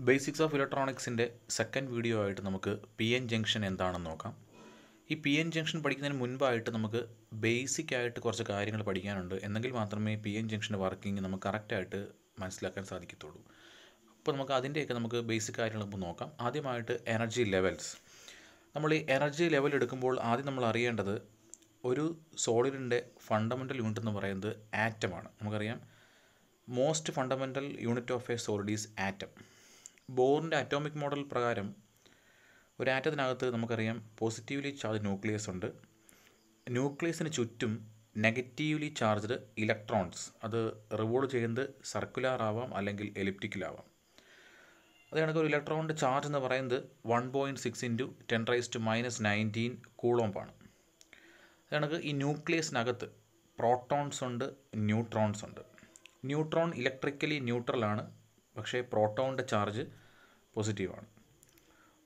Basics of ഇലക്ട്രോണിക്സിൻ്റെ second video ആയിട്ട് നമുക്ക് P N junction എന്താണെന്ന് നോക്കാം. ഈ പി എൻ ജംഗ്ഷൻ പഠിക്കുന്നതിന് മുൻപായിട്ട് നമുക്ക് ബേസിക് ആയിട്ട് കുറച്ച് കാര്യങ്ങൾ പഠിക്കാനുണ്ട്. എന്നെങ്കിൽ മാത്രമേ പി എൻ ജംഗ്ഷൻ്റെ വർക്കിംഗ് നമുക്ക് കറക്റ്റായിട്ട് മനസ്സിലാക്കാൻ സാധിക്കത്തുള്ളൂ. അപ്പോൾ നമുക്ക് ബേസിക് കാര്യങ്ങൾ ഇപ്പോൾ നോക്കാം. ആദ്യമായിട്ട് എനർജി ലെവൽസ്. നമ്മൾ ഈ എനർജി ലെവൽ എടുക്കുമ്പോൾ ആദ്യം നമ്മൾ അറിയേണ്ടത് ഒരു സോളിഡിൻ്റെ ഫണ്ടമെൻ്റൽ യൂണിറ്റ് എന്ന് പറയുന്നത് ആറ്റമാണ്. നമുക്കറിയാം most fundamental unit of a solid is atom. ബോറിൻ്റെ അറ്റോമിക് മോഡൽ പ്രകാരം ഒരു ആറ്റത്തിനകത്ത് നമുക്കറിയാം പോസിറ്റീവ്ലി ചാർജ് ന്യൂക്ലിയസ് ഉണ്ട്. ന്യൂക്ലിയസിന് ചുറ്റും നെഗറ്റീവ്ലി ചാർജ്ഡ് ഇലക്ട്രോൺസ്, അത് റിവോൾവ് ചെയ്യുന്നത് സർക്കുലാർ ആവാം അല്ലെങ്കിൽ എലിപ്റ്റിക്കലാവാം. അത് കണക്ക് ഒരു ഇലക്ട്രോണിൻ്റെ ചാർജ് എന്ന് പറയുന്നത് 1.6 × 10⁻⁹ കൂളോംബാണ്. അത് കണക്ക് ഈ ന്യൂക്ലിയസിനകത്ത് പ്രോട്ടോൺസ് ഉണ്ട്, ന്യൂട്രോൺസ് ഉണ്ട്. ന്യൂട്രോൺ ഇലക്ട്രിക്കലി ന്യൂട്രലാണ്, പക്ഷേ പ്രോട്ടോണിൻ്റെ ചാർജ് പോസിറ്റീവാണ്.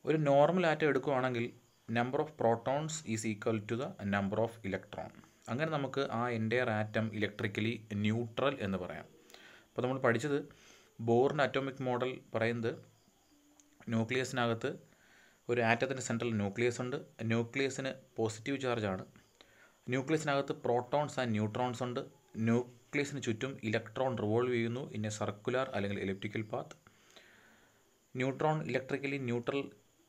ഒരു നോർമൽ ആറ്റം എടുക്കുകയാണെങ്കിൽ number of protons is equal to the number of electron. അങ്ങനെ നമുക്ക് ആ എൻ്റയർ ആറ്റം ഇലക്ട്രിക്കലി ന്യൂട്രൽ എന്ന് പറയാം. അപ്പോൾ നമ്മൾ പഠിച്ചത് ബോറിൻ്റെ അറ്റോമിക് മോഡൽ പറയുന്നത് ന്യൂക്ലിയസിനകത്ത് ഒരു ആറ്റത്തിൻ്റെ സെൻട്രൽ ന്യൂക്ലിയസ് ഉണ്ട്. ന്യൂക്ലിയസിന് പോസിറ്റീവ് ചാർജാണ്. ന്യൂക്ലിയസിനകത്ത് പ്രോട്ടോൺസ് ആൻഡ് ന്യൂട്രോൺസ് ഉണ്ട്. ന്യൂക്ലിയസിന് ചുറ്റും ഇലക്ട്രോൺ റിവോൾവ് ചെയ്യുന്നു ഇൻ എ സർക്കുലർ അല്ലെങ്കിൽ elliptical path. Neutron electrically neutral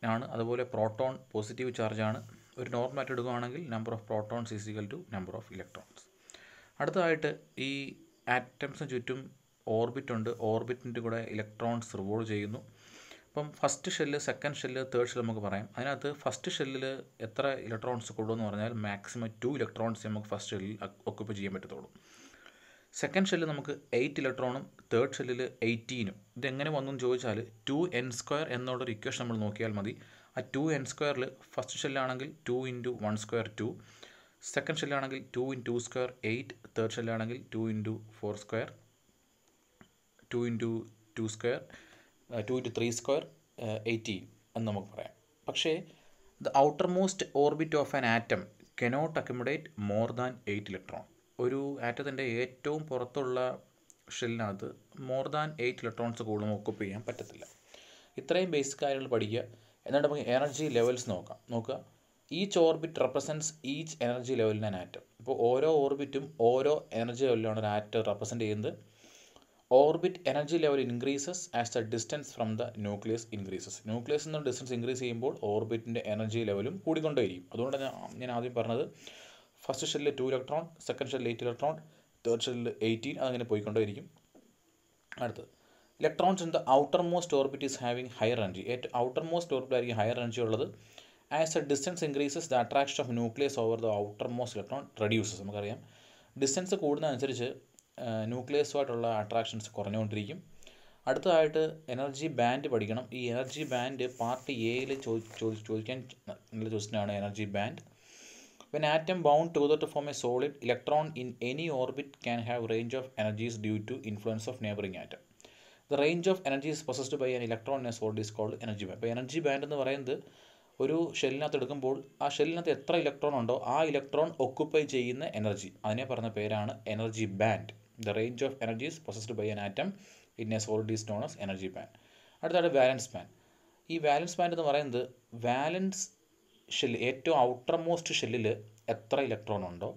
ആണ്, അതുപോലെ പ്രോട്ടോൺ പോസിറ്റീവ് ചാർജാണ്. ഒരു നോർമൽ ആയിട്ട് എടുക്കുകയാണെങ്കിൽ number of protons is equal to number of electrons. അടുത്തതായിട്ട് ഈ ആറ്റംസിന് ചുറ്റും ഓർബിറ്റ് ഉണ്ട്. ഓർബിറ്റിൻ്റെ കൂടെ ഇലക്ട്രോൺസ് റിവോൾവ് ചെയ്യുന്നു. അപ്പം first shell, second shell, third shell നമുക്ക് പറയാം. അതിനകത്ത് ഫസ്റ്റ് ഷെല്ലിൽ എത്ര ഇലക്ട്രോൺസ് കൊള്ളുമെന്ന് പറഞ്ഞാൽ മാക്സിമം 2 ഇലക്ട്രോൺസ് നമുക്ക് ഫസ്റ്റ് ഷെല്ലിൽ ഒക്കുപ്പൈ ചെയ്യാൻ പറ്റത്തുള്ളൂ. സെക്കൻഡ് ഷെല്ലിൽ നമുക്ക് 8 ഇലക്ട്രോണും തേർഡ് ഷെല്ലിൽ 18. ഇതെങ്ങനെ വന്നു എന്ന് ചോദിച്ചാൽ 2n² എന്നുള്ളൊരു ഇക്വേഷൻ നമ്മൾ നോക്കിയാൽ മതി. ആ 2n² ഫസ്റ്റ് ഷെല്ലാണെങ്കിൽ 2 × 1² 2, സെക്കൻഡ് ഷെല്ലാണെങ്കിൽ 2 × 2² 8, തേർഡ് ഷെല്ലാണെങ്കിൽ 2 × 4² 2 × 2², 2 × 3² 18 എന്ന് നമുക്ക് പറയാം. പക്ഷേ the outermost orbit of an atom cannot accommodate more than 8 electron. ഒരു ആറ്റത്തിൻ്റെ ഏറ്റവും പുറത്തുള്ള ഷെല്ലിനകത്ത് മോർ ദാൻ 8 ഇലക്ട്രോൺസ് കൂടുതൽ ഓക്കുപ്പൈ ചെയ്യാൻ പറ്റത്തില്ല. ഇത്രയും ബേസിക് കാര്യങ്ങൾ പഠിക്കുക. എന്നിട്ട് നമുക്ക് എനർജി ലെവൽസ് നോക്കുക. Each orbit represents each energy level in an atom. ഇപ്പോൾ ഓരോ ഓർബിറ്റും ഓരോ എനർജി ലെവലിലാണ് ഒരു ആറ്റം റെപ്രസെൻറ്റ് ചെയ്യുന്നത്. Orbit energy level increases as the distance from the nucleus increases. ന്യൂക്ലിയസിൽ നിന്ന് ഡിസ്റ്റൻസ് ഇൻക്രീസ് ചെയ്യുമ്പോൾ ഓർബിറ്റിൻ്റെ എനർജി ലെവലും കൂടിക്കൊണ്ടേയിരിക്കും. അതുകൊണ്ടാണ് ഞാൻ ആദ്യം പറഞ്ഞത് ഫസ്റ്റ് ഷെല്ലിൽ 2 ഇലക്ട്രോൺ, സെക്കൻഡ് ഷെല്ലിൽ 8 ഇലക്ട്രോൺ, തേർഡ് ഷെല്ലിൽ 18, അതങ്ങനെ പോയിക്കൊണ്ടേയിരിക്കും. അടുത്തത് electrons in the outermost orbit is having higher energy. Outer most orbit ആയിരിക്കും ഹയർ എനർജി ഉള്ളത്. As A distance increases the attraction of nucleus over the outer most electron reduces. നമുക്കറിയാം distance കൂടുന്നതനുസരിച്ച് ന്യൂക്ലിയസുമായിട്ടുള്ള attractions കുറഞ്ഞുകൊണ്ടിരിക്കും. അടുത്തതായിട്ട് energy band പഠിക്കണം. ഈ energy band part എയിൽ ചോദിക്കാൻ നല്ല ക്വസ്റ്റ്യനാണ് energy band. When atom bound together to form a solid, electron in any orbit can have range of energies due to influence of neighboring atom. The range of energies possessed by an electron in a solid is called energy band. അപ്പോൾ energy band എന്ന് പറയുന്നത് ഒരു ഷെല്ലിനകത്ത് എടുക്കുമ്പോൾ ആ ഷെല്ലിനകത്ത് എത്ര electron ഉണ്ടോ ആ electron occupy ചെയ്യുന്ന എനർജി, അതിനെ പറഞ്ഞ പേരാണ് energy band. The range of energies possessed by an atom in a solid is known as energy band. അടുത്താണ് വാലൻസ് ബാൻഡ്. ഈ വാലൻസ് ബാൻഡ് എന്ന് പറയുന്നത് വാലൻസ് ഷെല്ല്, ഏറ്റവും ഔട്ടർ മോസ്റ്റ് ഷെല്ലിൽ എത്ര ഇലക്ട്രോൺ ഉണ്ടോ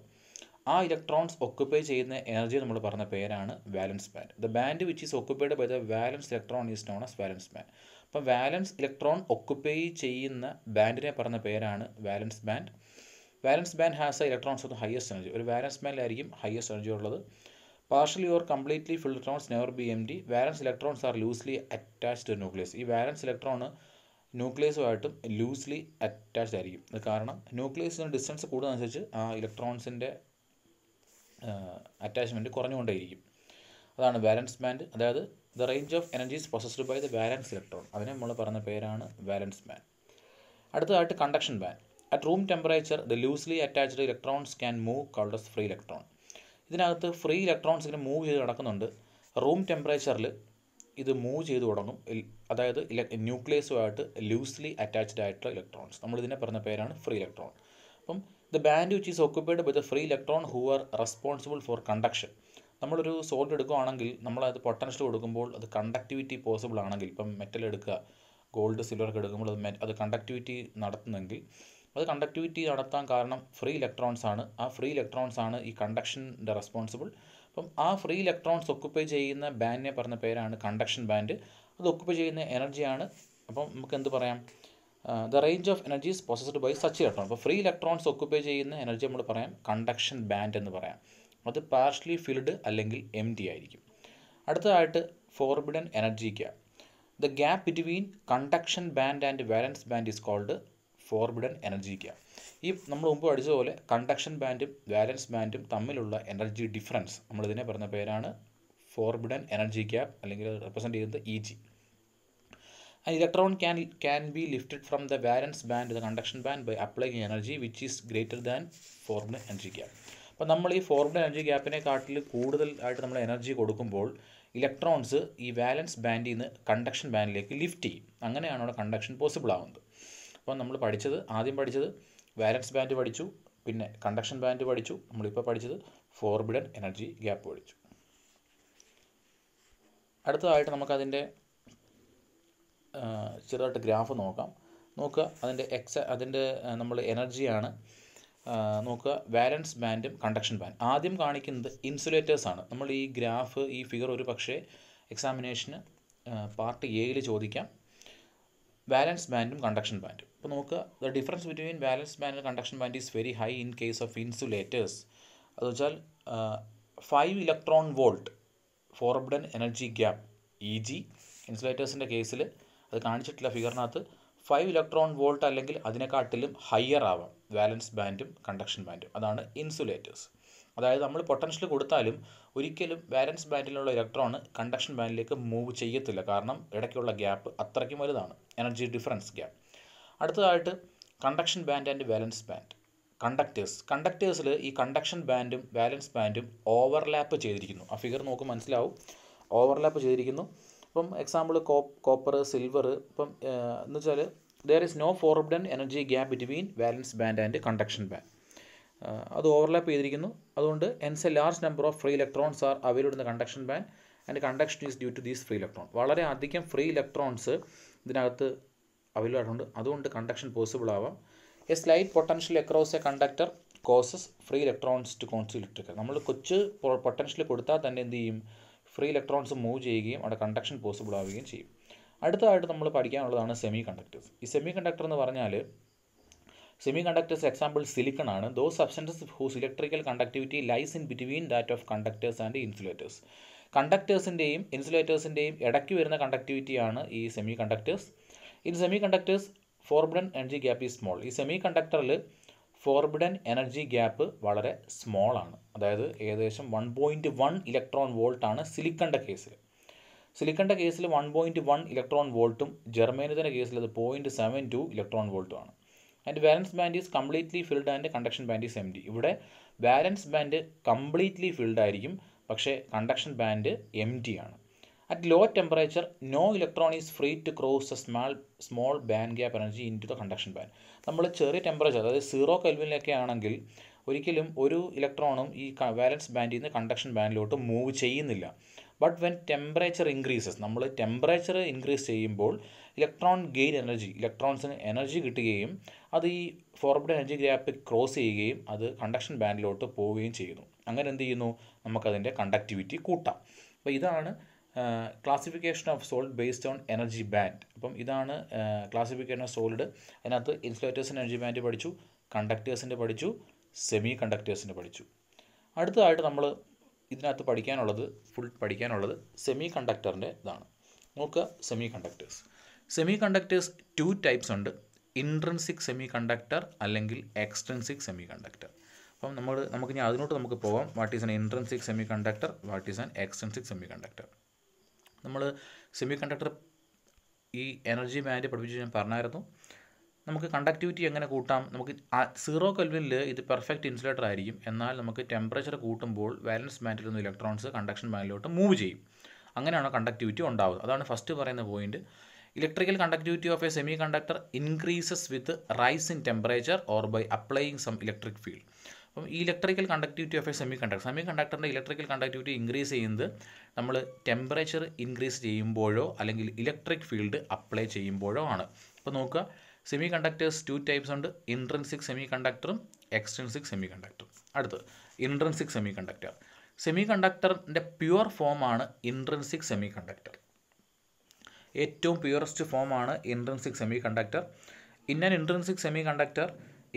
ആ ഇലക്ട്രോൺസ് ഒക്കുപ്പൈ ചെയ്യുന്ന എനർജി നമ്മൾ പറഞ്ഞ പേരാണ് valence band. The band which is occupied by the valence electron is known as valence band. അപ്പം വാലൻസ് ഇലക്ട്രോൺ ഒക്കുപ്പൈ ചെയ്യുന്ന ബാൻഡിനെ പറഞ്ഞ പേരാണ് valence band. Valence band has a electrons of the highest energy. ഒരു valence ബാൻഡിലായിരിക്കും highest energy ഉള്ളത്. Partially or completely filled electrons never be empty. Valence electrons are loosely attached to nucleus. ഈ valence electron ന്യൂക്ലിയസുമായിട്ടും loosely attached ആയിരിക്കും. അത് കാരണം ന്യൂക്ലിയസിന് distance കൂടുന്നതനുസരിച്ച് ആ ഇലക്ട്രോൺസിൻ്റെ attachment കുറഞ്ഞുകൊണ്ടേയിരിക്കും. അതാണ് വാലൻസ് ബാൻഡ്. അതായത് the range of energies possessed by the valence electron, അതിനെ നമ്മൾ പറഞ്ഞ പേരാണ് വാലൻസ് ബാൻഡ്. അടുത്തതായിട്ട് conduction band. At room temperature the loosely attached electrons can move called as free electron. ഇതിനകത്ത് ഫ്രീ ഇലക്ട്രോൺസ് ഇങ്ങനെ മൂവ് ചെയ്ത് നടക്കുന്നുണ്ട്. റൂം ടെമ്പറേച്ചറിൽ ഇത് മൂവ് ചെയ്ത് തുടങ്ങും. അതായത് ന്യൂക്ലിയസുമായിട്ട് ലൂസ്ലി അറ്റാച്ച്ഡ് ആയിട്ടുള്ള ഇലക്ട്രോൺസ്, നമ്മളിതിനെ പറഞ്ഞ പേരാണ് ഫ്രീ ഇലക്ട്രോൺ. അപ്പം the band which is occupied by the free electron who are responsible for conduction. നമ്മളൊരു സോൾഡ് എടുക്കുകയാണെങ്കിൽ നമ്മളത് പൊട്ടൻഷ്യൽ കൊടുക്കുമ്പോൾ അത് കണ്ടക്ടിവിറ്റി പോസിബിൾ ആണെങ്കിൽ, ഇപ്പം മെറ്റൽ എടുക്കുക, ഗോൾഡ് സിൽവർ ഒക്കെ എടുക്കുമ്പോൾ അത് കണ്ടക്ടിവിറ്റി നടത്തുന്നെങ്കിൽ, അത് കണ്ടക്ടിവിറ്റി നടത്താൻ കാരണം ഫ്രീ ഇലക്ട്രോൺസ് ആണ്. ആ ഫ്രീ ഇലക്ട്രോൺസ് ആണ് ഈ കണ്ടക്ഷൻ്റെ റെസ്പോൺസിബിൾ. അപ്പം ആ ഫ്രീ ഇലക്ട്രോൺസ് ഒക്കുപ്പൈ ചെയ്യുന്ന ബാൻഡിനെ പറഞ്ഞ പേരാണ് കണ്ടക്ഷൻ ബാൻഡ്. അത് ഒക്കുപ്പൈ ചെയ്യുന്ന എനർജിയാണ്. അപ്പം നമുക്ക് എന്ത് പറയാം, the range of energies possessed by such electron. അപ്പോൾ ഫ്രീ ഇലക്ട്രോൺസ് ഒക്കുപ്പൈ ചെയ്യുന്ന എനർജി നമ്മൾ പറയാം കണ്ടക്ഷൻ ബാൻഡ് എന്ന് പറയാം. അത് പാർഷ്യലി ഫിൽഡ് അല്ലെങ്കിൽ എം ടി ആയിരിക്കും. അടുത്തതായിട്ട് forbidden energy gap. The gap between conduction band and valence band is called forbidden energy gap. ഈ നമ്മൾ മുമ്പ് പഠിച്ചതുപോലെ കണ്ടക്ഷൻ ബാൻഡും വാലൻസ് ബാൻഡും തമ്മിലുള്ള എനർജി ഡിഫറൻസ് നമ്മളിതിനെ പറഞ്ഞ പേരാണ് ഫോർബിഡൻ എനർജി ഗ്യാപ്പ്, അല്ലെങ്കിൽ റെപ്രസെൻറ്റ് ചെയ്യുന്നത് E G. An electron can be lifted from the valence band to the conduction band by applying energy which is greater than forbidden energy gap. അപ്പോൾ നമ്മൾ ഈ forbidden energy ഗ്യാപ്പിനെ കാട്ടിൽ കൂടുതലായിട്ട് നമ്മൾ energy കൊടുക്കുമ്പോൾ electrons ഈ വാലൻസ് ബാൻഡിൽ നിന്ന് കണ്ടക്ഷൻ ബാൻഡിലേക്ക് ലിഫ്റ്റ് ചെയ്യും. അങ്ങനെയാണ് അവിടെ കണ്ടക്ഷൻ പോസിബിൾ ആവുന്നത്. അപ്പോൾ നമ്മൾ ആദ്യം പഠിച്ചത് വാലൻസ് ബാൻഡ് പഠിച്ചു, പിന്നെ കണ്ടക്ഷൻ ബാൻഡ് പഠിച്ചു, നമ്മളിപ്പോൾ പഠിച്ചത് ഫോർബിഡൻ എനർജി ഗ്യാപ്പ് പഠിച്ചു. അടുത്തതായിട്ട് നമുക്കതിൻ്റെ ചെറുതായിട്ട് ഗ്രാഫ് നോക്കുക. അതിൻ്റെ നമ്മൾ എനർജിയാണ് നോക്കുക, വാലൻസ് ബാൻഡും കണ്ടക്ഷൻ ബാൻഡ്. ആദ്യം കാണിക്കുന്നത് ഇൻസുലേറ്റേഴ്സാണ്. നമ്മൾ ഈ ഗ്രാഫ്, ഈ ഫിഗർ ഒരു പക്ഷേ എക്സാമിനേഷന് പാർട്ട് എയിൽ ചോദിക്കാം, വാലൻസ് ബാൻഡും കണ്ടക്ഷൻ ബാൻഡും. അപ്പോൾ നോക്കുക, the difference between valence band and conduction band is very high in case of insulators. അത് വെച്ചാൽ 5 electron volt forbidden energy gap E G. ഇൻസുലേറ്റേഴ്സിൻ്റെ കേസിൽ അത് കാണിച്ചിട്ടില്ല ഫിഗറിനകത്ത്. 5 ഇലക്ട്രോൺ വോൾട്ട് അല്ലെങ്കിൽ അതിനെക്കാട്ടിലും ഹയർ ആവാം വാലൻസ് ബാൻഡും കണ്ടക്ഷൻ ബാൻഡും. അതാണ് ഇൻസുലേറ്റേഴ്സ്. അതായത് നമ്മൾ പൊട്ടൻഷ്യൽ കൊടുത്താലും ഒരിക്കലും വാലൻസ് ബാൻഡിലുള്ള ഇലക്ട്രോൺ കണ്ടക്ഷൻ ബാൻഡിലേക്ക് മൂവ് ചെയ്യത്തില്ല, കാരണം ഇടയ്ക്കുള്ള ഗ്യാപ്പ് അത്രയ്ക്കും വലുതാണ്, എനർജി ഡിഫറൻസ് ഗ്യാപ്പ്. അടുത്തതായിട്ട് conduction band and valence band. കണ്ടക്ടേഴ്സിൽ ഈ കണ്ടക്ഷൻ ബാൻഡും വാലൻസ് ബാൻഡും ഓവർലാപ്പ് ചെയ്തിരിക്കുന്നു. ആ ഫിഗർ നോക്കുമ്പോൾ മനസ്സിലാവും, ഓവർലാപ്പ് ചെയ്തിരിക്കുന്നു. ഇപ്പം എക്സാമ്പിൾ കോപ്പർ, സിൽവർ. ഇപ്പം എന്ന് വെച്ചാൽ there is no forbidden energy gap between valence band and conduction band. അത് ഓവർലാപ്പ് ചെയ്തിരിക്കുന്നു. അതുകൊണ്ട് hence a large number of free electrons are available in the conduction band and conduction is due to these free electron. വളരെ അധികം free electrons ഇതിനകത്ത് available ആയിട്ടുണ്ട്, അതുകൊണ്ട് conduction possible ആവാം. A slight potential across a conductor causes free electrons to constant electric. നമ്മൾ കൊച്ചു potential കൊടുത്താൽ തന്നെ എന്ത് ചെയ്യും, ഫ്രീ ഇലക്ട്രോൺസ് മൂവ് ചെയ്യുകയും അവിടെ കണ്ടക്ഷൻ പോസിബിൾ ആവുകയും ചെയ്യും. അടുത്തതായിട്ട് നമ്മൾ പഠിക്കാനുള്ളതാണ് സെമി കണ്ടക്ടേഴ്സ്. ഈ സെമി കണ്ടക്ടർ എന്ന് പറഞ്ഞാൽ, സെമി കണ്ടക്ടേഴ്സ് എക്സാമ്പിൾ സിലിക്കൺ ആണ്. Those substances whose electrical conductivity lies in between that of conductors and insulators. കണ്ടക്ടേഴ്സിൻ്റെയും ഇൻസുലേറ്റേഴ്സിൻ്റെയും ഇടയ്ക്ക് വരുന്ന കണ്ടക്ടിവിറ്റിയാണ് ഈ semiconductors. In semiconductors forbidden energy gap is small. ഈ സെമി കണ്ടക്ടറിൽ ഫോർബിഡൻ എനർജി ഗ്യാപ്പ് വളരെ സ്മോൾ ആണ്. അതായത് ഏകദേശം 1.1 ഇലക്ട്രോൺ വോൾട്ടാണ് സിലിക്കണിൻ്റെ കേസിൽ. 1.1 ഇലക്ട്രോൺ വോൾട്ടും ജെർമേനിയത്തിൻ്റെ കേസിൽ അത് 0.72 ഇലക്ട്രോൺ വോൾട്ടും ആണ്. And valence band is completely filled and conduction band is എംറ്റി. ഇവിടെ വാലൻസ് ബാൻഡ് കംപ്ലീറ്റ്ലി ഫിൽഡ് ആയിരിക്കും, പക്ഷേ കണ്ടക്ഷൻ ബാൻഡ് എംറ്റി ആണ്. At low temperature no electron is free to cross a small band gap energy into the conduction band. നമ്മൾ ചെറിയ temperature, അതായത് 0 കെൽവിനിലൊക്കെ ആണെങ്കിൽ ഒരിക്കലും ഒരു ഇലക്ട്രോണും ഈ വാലൻസ് ബാൻഡിൽ നിന്ന് കണ്ടക്ഷൻ ബാൻഡിലോട്ട് മൂവ് ചെയ്യുന്നില്ല. ബട്ട് വെൻ ടെമ്പറേച്ചർ ഇൻക്രീസസ്, നമ്മൾ ടെമ്പറേച്ചർ ഇൻക്രീസ് ചെയ്യുമ്പോൾ ഇലക്ട്രോൺ ഗെയിൻ എനർജി, ഇലക്ട്രോൺസിന് എനർജി കിട്ടുകയും അത് ഈ ഫോർബിഡൻ എനർജി ഗ്യാപ്പ് ക്രോസ് ചെയ്യുകയും അത് കണ്ടക്ഷൻ ബാൻഡിലോട്ട് പോവുകയും ചെയ്യുന്നു. അങ്ങനെ എന്ത് ചെയ്യുന്നു, നമുക്കതിൻ്റെ കണ്ടക്ടിവിറ്റി കൂട്ടാം. അപ്പോൾ ഇതാണ് classification of sold based on energy band. അപ്പം ഇതാണ് ക്ലാസിഫിക്കേഷൻ ഓഫ് സോൾഡ്. അതിനകത്ത് ഇൻസുലേറ്റേഴ്സിൻ്റെ എനർജി ബാൻഡ് പഠിച്ചു, കണ്ടക്ടേഴ്സിൻ്റെ പഠിച്ചു, സെമി കണ്ടക്ടേഴ്സിൻ്റെ പഠിച്ചു. അടുത്തതായിട്ട് നമ്മൾ ഇതിനകത്ത് പഠിക്കാനുള്ളത് സെമി കണ്ടക്ടറിൻ്റെ ഇതാണ്. നോക്കുക, സെമി കണ്ടക്ടേഴ്സ് 2 ടൈപ്സ് ഉണ്ട്. ഇൻട്രിൻസിക് സെമി കണ്ടക്ടർ അല്ലെങ്കിൽ എക്സ്ട്രിൻസിക് സെമി കണ്ടക്ടർ. അപ്പം നമുക്ക് ഇനി അതിനോട്ട് പോകാം. What is an intrinsic semi conductor, what is an extrinsic semi conductor. നമ്മൾ സെമി കണ്ടക്ടർ ഈ എനർജി ബാൻഡ് പഠിപ്പിച്ച് ഞാൻ പറഞ്ഞായിരുന്നു. നമുക്ക് കണ്ടക്ടിവിറ്റി എങ്ങനെ കൂട്ടാം, നമുക്ക് 0 കെൽവിനിൽ ഇത് പെർഫെക്റ്റ് ഇൻസുലേറ്റർ ആയിരിക്കും. എന്നാൽ നമുക്ക് ടെമ്പറേച്ചർ കൂട്ടുമ്പോൾ വാലൻസ് ബാൻഡിൽ നിന്ന് ഇലക്ട്രോൺസ് കണ്ടക്ഷൻ ബാൻഡിലോട്ട് മൂവ് ചെയ്യും. അങ്ങനെയാണ് കണ്ടക്ടിവിറ്റി ഉണ്ടാവുന്നത്. അതാണ് ഫസ്റ്റ് പറയുന്ന point. Electrical conductivity of a semiconductor increases with rise in temperature or by applying some electric field. അപ്പം ഈ ഇലക്ട്രിക്കൽ കണ്ടക്ടിവിറ്റി ഓഫ് എ സെമി കണ്ടക്ടറിൻ്റെ ഇലക്ട്രിക്കൽ കണ്ടക്ടിവിറ്റി ഇൻക്രീസ് ചെയ്യുന്നത് നമ്മൾ ടെമ്പറേച്ചർ ഇൻക്രീസ് ചെയ്യുമ്പോഴോ അല്ലെങ്കിൽ ഇലക്ട്രിക് ഫീൽഡ് അപ്ലൈ ചെയ്യുമ്പോഴോ ആണ്. അപ്പോൾ നോക്കുക, സെമി കണ്ടക്ടേഴ്സ് 2 ടൈപ്സ് ഉണ്ട്, ഇൻട്രിൻസിക് സെമി കണ്ടക്ടറും എക്സ്ട്രിൻസിക് സെമി കണ്ടക്ടറും. അടുത്ത് ഇൻട്രിൻസിക് സെമി കണ്ടക്ടർ. സെമി കണ്ടക്ടറിൻ്റെ പ്യുവർ ഫോമാണ് ഇൻട്രിൻസിക് സെമി കണ്ടക്ടർ. ഏറ്റവും പ്യുവറസ്റ്റ് ഫോമാണ് intrinsic semiconductor. In an intrinsic semiconductor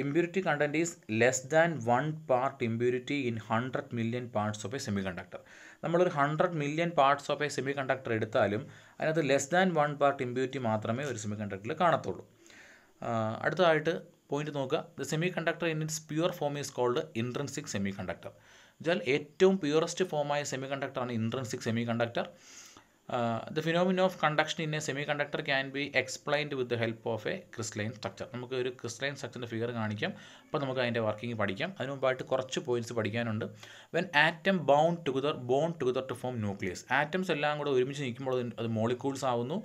impurity content is less than 1 part impurity in 100 million parts of a semiconductor. നമ്മളൊരു 100 million parts of a semiconductor എടുത്താലും അതിനകത്ത് less than 1 part impurity മാത്രമേ ഒരു semi കണ്ടക്ടറിൽ കാണത്തുള്ളൂ. അടുത്തതായിട്ട് point നോക്കുക, the semiconductor in its pure form is called intrinsic semiconductor. എന്നുവെച്ചാൽ ഏറ്റവും പ്യുവറസ്റ്റ് ഫോമായ സെമി കണ്ടക്ടറാണ് intrinsic semiconductor. The phenomenon of conduction in a semiconductor can be explained with the help of a crystalline structure. നമുക്ക് ഒരു crystalline സ്ട്രക്ചറിൻ്റെ figure കാണിക്കാം, അപ്പോൾ നമുക്ക് അതിൻ്റെ വർക്കിംഗ് പഠിക്കാം. അതിന് മുമ്പായിട്ട് കുറച്ച് പോയിന്റ്സ് പഠിക്കാനുണ്ട്. When atom bond together to form nucleus. Atoms എല്ലാം കൂടെ ഒരുമിച്ച് നിൽക്കുമ്പോൾ അത് മോളിക്യൂൾസ് ആവുന്നു.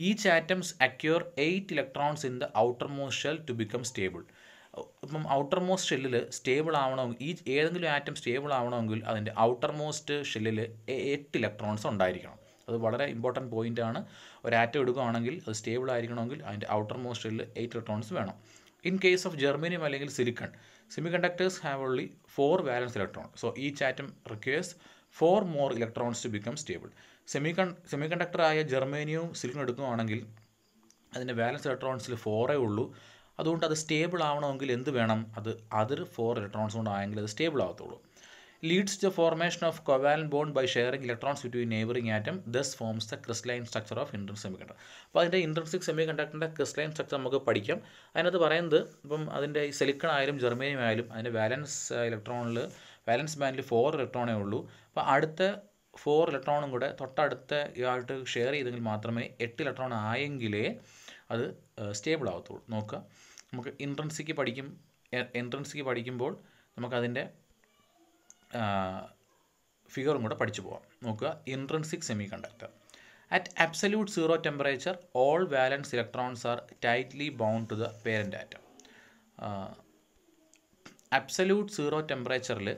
Each atoms acquire 8 electrons in the outermost shell to become stable. ഇപ്പം ഔട്ടർ മോസ്റ്റ് ഷെല്ലിൽ സ്റ്റേബിൾ ആവണമെങ്കിൽ ഏതെങ്കിലും ആറ്റം സ്റ്റേബിൾ ആവണമെങ്കിൽ അതിൻ്റെ ഔട്ടർ മോസ്റ്റ് ഷെല്ലിൽ 8 ഇലക്ട്രോൺസ് ഉണ്ടായിരിക്കണം. അത് വളരെ ഇമ്പോർട്ടൻറ്റ് പോയിൻ്റാണ്. ഒരു ആറ്റം എടുക്കുകയാണെങ്കിൽ അത് സ്റ്റേബിൾ ആയിരിക്കണമെങ്കിൽ അതിൻ്റെ ഔട്ടർ മോസ്റ്റ് ഷെല്ലിൽ 8 ഇലക്ട്രോൺസ് വേണം. ഇൻ കേസ് ഓഫ് ജെർമേനിയം അല്ലെങ്കിൽ silicon, semiconductors have only 4 valence electron. So each atom requires 4 more electrons to become stable. സെമി കണ്ടക്ടറായ ജെർമേനിയവും സിലിക്കൺ എടുക്കുകയാണെങ്കിൽ അതിൻ്റെ വാലൻസ് ഇലക്ട്രോൺസിൽ 4 ഉള്ളൂ. അതുകൊണ്ട് അത് സ്റ്റേബിൾ ആവണമെങ്കിൽ എന്ത് വേണം, അത് 4 ഇലക്ട്രോൺസ് കൊണ്ടായെങ്കിൽ അത് stable ആകത്തുള്ളൂ. Leads to the formation of covalent bond by sharing electrons between neighboring atom, thus forms the crystalline structure of intrinsic semiconductor. അപ്പോൾ അതിൻ്റെ ഇൻട്രിൻസിക് സെമി കണ്ടക്ടറിൻ്റെ ക്രിസ്റ്റലൈൻ സ്ട്രക്ചർ നമുക്ക് പഠിക്കാം. അതിനകത്ത് പറയുന്നത് ഇപ്പം അതിൻ്റെ സിലിക്കൺ ആയാലും ജെർമേനിയം ആയാലും അതിൻ്റെ വാലൻസ് ബാൻഡിൽ 4 ഇലക്ട്രോണേ ഉള്ളൂ. അപ്പോൾ അടുത്ത 4 ഇലക്ട്രോണും കൂടെ തൊട്ടടുത്ത ഇയാൾക്ക് ഷെയർ ചെയ്തെങ്കിൽ മാത്രമേ 8 ഇലക്ട്രോൺ ആയെങ്കിലേ അത് സ്റ്റേബിൾ ആവത്തുള്ളൂ. നോക്കുക, നമുക്ക് ഇൻട്രിൻസിക് പഠിക്കുമ്പോൾ നമുക്കതിൻ്റെ ഫിഗറും കൂടെ പഠിച്ചു പോകാം. നോക്കുക, intrinsic semiconductor. At absolute zero temperature all valence electrons are tightly bound to the parent atom. Absolute zero ടെമ്പറേച്ചറിൽ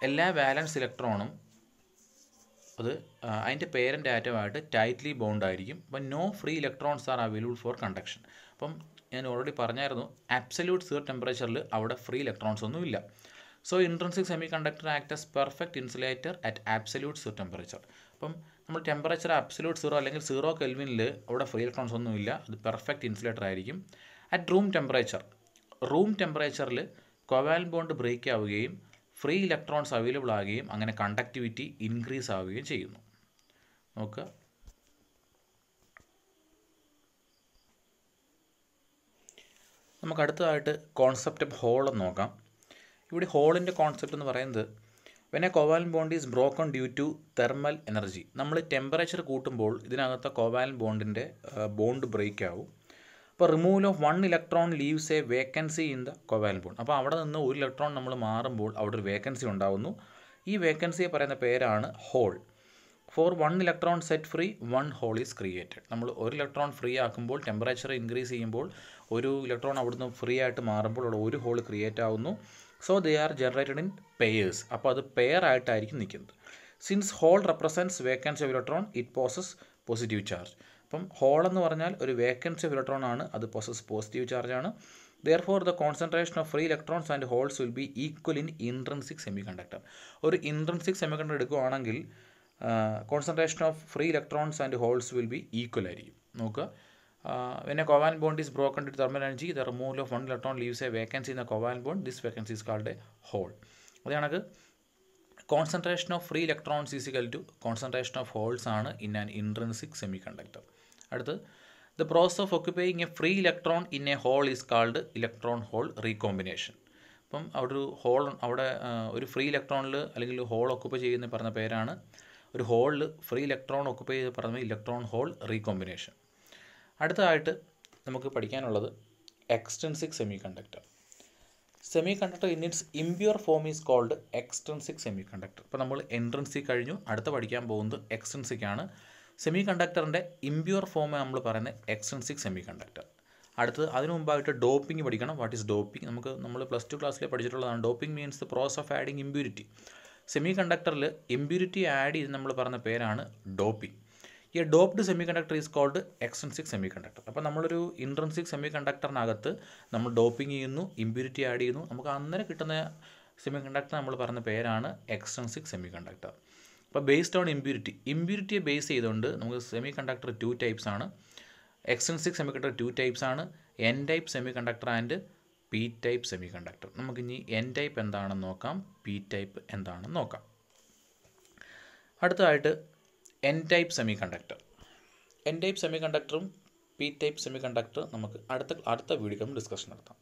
എല്ലാ വാലൻസ് ഇലക്ട്രോണും അത് അതിൻ്റെ പേരൻ്റ് ആറ്റമായിട്ട് ടൈറ്റ്ലി ബൗണ്ട് ആയിരിക്കും. അപ്പം no free electrons are available for conduction. അപ്പം ഞാൻ ഓൾറെഡി പറഞ്ഞായിരുന്നു, അബ്സല്യൂട്ട് സീറോ ടെമ്പറേച്ചറിൽ അവിടെ ഫ്രീ ഇലക്ട്രോൺസ് ഒന്നും ഇല്ല. So intrinsic semi conductor act as perfect insulator at absolute zero temperature. അപ്പം നമ്മൾ ടെമ്പറേച്ചർ അബ്സല്യൂട്ട് സീറോ അല്ലെങ്കിൽ 0 കെൽവിനിൽ അവിടെ ഫ്രീ ഇലക്ട്രോൺസ് ഒന്നുമില്ല, അത് പെർഫെക്റ്റ് ഇൻസുലേറ്റർ ആയിരിക്കും. അറ്റ് റൂം ടെമ്പറേച്ചറിൽ കോവാലന്റ് ബോണ്ട് ബ്രേക്ക് ആവുകയും ഫ്രീ ഇലക്ട്രോൺസ് അവൈലബിൾ ആവുകയും അങ്ങനെ കണ്ടക്ടിവിറ്റി ഇൻക്രീസ് ആവുകയും ചെയ്യുന്നു. നോക്കുക, നമുക്ക് അടുത്തതായിട്ട് കോൺസെപ്റ്റ് ഓഫ് ഹോൾ എന്ന് നോക്കാം. ഇവിടെ ഹോളിൻ്റെ കോൺസെപ്റ്റ് എന്ന് പറയുന്നത്, when a covalent bond is broken due to thermal energy. നമ്മൾ ടെമ്പറേച്ചർ കൂട്ടുമ്പോൾ ഇതിനകത്തെ കോവാലന്റ് ബോണ്ടിൻ്റെ ബോണ്ട് ബ്രേക്ക് ആവും. അപ്പോൾ removal of 1 electron leaves a vacancy in the covalent bond. അപ്പോൾ അവിടെ നിന്ന് 1 ഇലക്ട്രോൺ നമ്മൾ മാറുമ്പോൾ അവിടെ ഒരു വേക്കൻസി ഉണ്ടാകുന്നു. ഈ വേക്കൻസിയെ പറയുന്ന പേരാണ് hole. For 1 electron set free 1 hole is created. നമ്മൾ 1 ഇലക്ട്രോൺ ഫ്രീ ആക്കുമ്പോൾ ടെമ്പറേച്ചർ ഇൻക്രീസ് ചെയ്യുമ്പോൾ 1 ഇലക്ട്രോൺ അവിടുന്ന് ഫ്രീ ആയിട്ട് മാറുമ്പോൾ അവിടെ 1 ഹോൾ ക്രിയേറ്റ് ആവുന്നു. So they are generated in pairs. അപ്പോൾ അത് പെയർ ആയിട്ടായിരിക്കും നിൽക്കുന്നത്. Since hole represents vacancy of electron it possess positive charge. അപ്പം ഹോൾ എന്ന് പറഞ്ഞാൽ ഒരു വേക്കൻസി ഓഫ് ഇലക്ട്രോൺ ആണ്, അത് പോസസ് പോസിറ്റീവ് ചാർജ് ആണ്. Therefore, the concentration of free electrons and holes will be equal in intrinsic semiconductor. ഒരു intrinsic semiconductor എടുക്കുകയാണെങ്കിൽ concentration of free electrons and holes will be equal ആയിരിക്കും. നോക്കുക, when a covalent bond is broken due to thermal energy, the removal of 1 electron leaves a vacancy in the covalent bond. This vacancy is called a hole. അതാണ് concentration of free electrons is equal to concentration of holes ആണ് in an intrinsic semiconductor. അടുത്ത്, the process of occupying a free electron in a hole is called electron hole recombination. അപ്പം അവിടെ ഒരു free ഇലക്ട്രോണിൽ അല്ലെങ്കിൽ whole occupy ചെയ്യുന്ന പറഞ്ഞ പേരാണ്, ഒരു ഹോളിൽ ഫ്രീ ഇലക്ട്രോൺ ഒക്കുപ്പൈ ചെയ്ത് പറഞ്ഞ ഇലക്ട്രോൺ ഹോൾ റീകോമ്പിനേഷൻ. അടുത്തതായിട്ട് നമുക്ക് പഠിക്കാനുള്ളത് extrinsic semiconductor. Semiconductor in its impure form is called extrinsic semiconductor. ഇപ്പോൾ നമ്മൾ എൻട്രിൻസിക് കഴിഞ്ഞു, അടുത്ത പഠിക്കാൻ പോകുന്നത് എക്സ്ട്രിൻസിക് ആണ്. സെമി കണ്ടക്ടറിൻ്റെ ഇംപ്യൂർ ഫോം നമ്മൾ പറയുന്നത് എക്സ്ട്രിൻസിക് സെമി കണ്ടക്ടർ. അടുത്തത് അതിനു മുമ്പായിട്ട് ഡോപ്പിംഗ് പഠിക്കണം. What is doping? നമ്മൾ +2 ക്ലാസ്സിൽ പഠിച്ചിട്ടുള്ളതാണ്. Doping means the process of adding impurity. സെമി കണ്ടക്ടറിൽ ഇമ്പ്യൂരിറ്റി ആഡ് ചെയ്ത് നമ്മൾ പറഞ്ഞ പേരാണ് ഡോപ്പിംഗ്. ഈ doped semiconductor is called extrinsic semiconductor. അപ്പോൾ നമ്മളൊരു ഇൻട്രിൻസിക് സെമി കണ്ടക്ടറിനകത്ത് നമ്മൾ ഡോപ്പിംഗ് ചെയ്യുന്നു, ഇമ്പ്യൂരിറ്റി ആഡ് ചെയ്യുന്നു, നമുക്ക് അന്നേരം കിട്ടുന്ന സെമി കണ്ടക്ടർ നമ്മൾ പറഞ്ഞ പേരാണ് എക്സ്ട്രിൻസിക് സെമി കണ്ടക്ടർ. അപ്പോൾ ബേസ്ഡ് ഓൺ ഇമ്പ്യൂരിറ്റിയെ ബേസ് ചെയ്തുകൊണ്ട് നമുക്ക് സെമി കണ്ടക്ടർ 2 ടൈപ്സ് ആണ്. എക്സ്ട്രിൻസിക് സെമി കണ്ടക്ടർ 2 ടൈപ്സ് ആണ്, N type semiconductor and P type semiconductor. നമുക്കിനി എൻ ടൈപ്പ് എന്താണെന്ന് നോക്കാം, പി ടൈപ്പ് എന്താണെന്ന് നോക്കാം. അടുത്തതായിട്ട് N type semiconductor. N type സെമി കണ്ടക്ടറും പി ടൈപ്പ് സെമി കണ്ടക്ടർ നമുക്ക് അടുത്ത വീഡിയോയിൽ ഡിസ്കഷൻ നടത്താം.